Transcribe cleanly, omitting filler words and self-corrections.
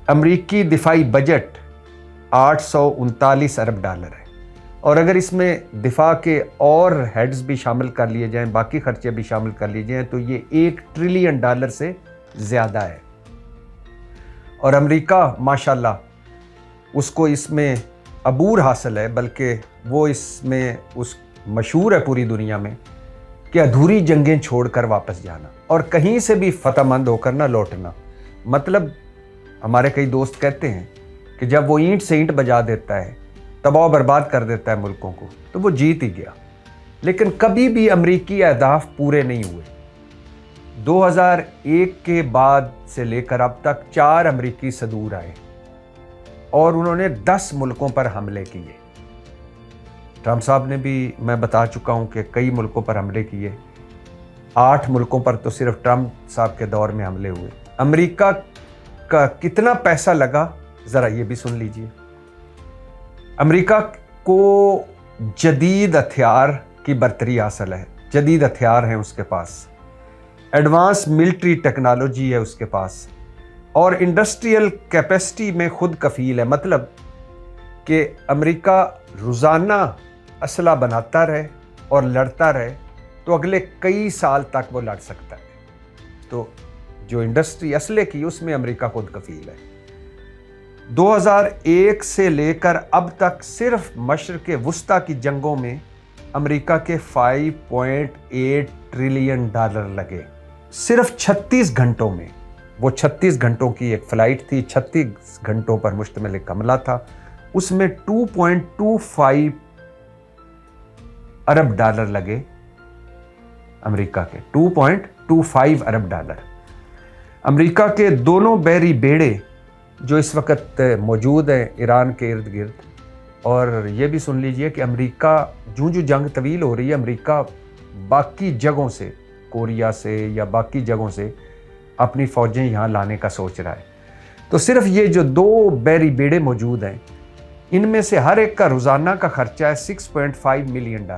امریکی دفاعی بجٹ $839 ہے، اور اگر اس میں دفاع کے اور ہیڈز بھی شامل کر لیے جائیں، باقی خرچے بھی شامل کر لیے جائیں، تو یہ $1 ٹریلین سے زیادہ ہے۔ اور امریکہ ماشاءاللہ اس کو اس میں عبور حاصل ہے، بلکہ وہ اس میں مشہور ہے پوری دنیا میں کہ ادھوری جنگیں چھوڑ کر واپس جانا اور کہیں سے بھی فتح مند ہو کر نہ لوٹنا۔ مطلب ہمارے کئی دوست کہتے ہیں کہ جب وہ اینٹ سے اینٹ بجا دیتا ہے، تباہ و برباد کر دیتا ہے ملکوں کو، تو وہ جیت ہی گیا۔ لیکن کبھی بھی امریکی اہداف پورے نہیں ہوئے۔ 2001 کے بعد سے لے کر اب تک 4 امریکی صدور آئے اور انہوں نے 10 ملکوں پر حملے کیے۔ ٹرمپ صاحب نے بھی، میں بتا چکا ہوں کہ کئی ملکوں پر حملے کیے، 8 ملکوں پر تو صرف ٹرمپ صاحب کے دور میں حملے ہوئے۔ امریکہ کا کتنا پیسہ لگا ذرا یہ بھی سن لیجئے۔ امریکہ کو جدید ہتھیار کی برتری حاصل ہے، جدید ہتھیار ہیں اس کے پاس، ایڈوانس ملٹری ٹیکنالوجی ہے اس کے پاس، اور انڈسٹریل کیپیسٹی میں خود کفیل ہے۔ مطلب کہ امریکہ روزانہ اسلحہ بناتا رہے اور لڑتا رہے تو اگلے کئی سال تک وہ لڑ سکتا ہے۔ تو جو انڈسٹری اسلحے کی، اس میں امریکہ خود کفیل ہے۔ 2001 سے لے کر اب تک صرف مشرق وسطیٰ کی جنگوں میں امریکہ کے $5.8 ٹریلین لگے، صرف 36 گھنٹوں میں۔ وہ 36 گھنٹوں کی ایک فلائٹ تھی، 36 گھنٹوں پر مشتمل ایک حملہ تھا، اس میں $2.25 ارب لگے امریکہ کے، $2.25 ارب۔ امریکہ کے دونوں بحری بیڑے جو اس وقت موجود ہیں ایران کے ارد گرد، اور یہ بھی سن لیجئے کہ امریکہ جو جنگ طویل ہو رہی ہے، امریکہ باقی جگہوں سے، کوریا سے یا باقی جگہوں سے اپنی فوجیں یہاں لانے کا سوچ رہا ہے۔ تو صرف یہ جو 2 بحری بیڑے موجود ہیں، ان میں سے ہر ایک کا روزانہ کا خرچہ ہے $6.5 ملین۔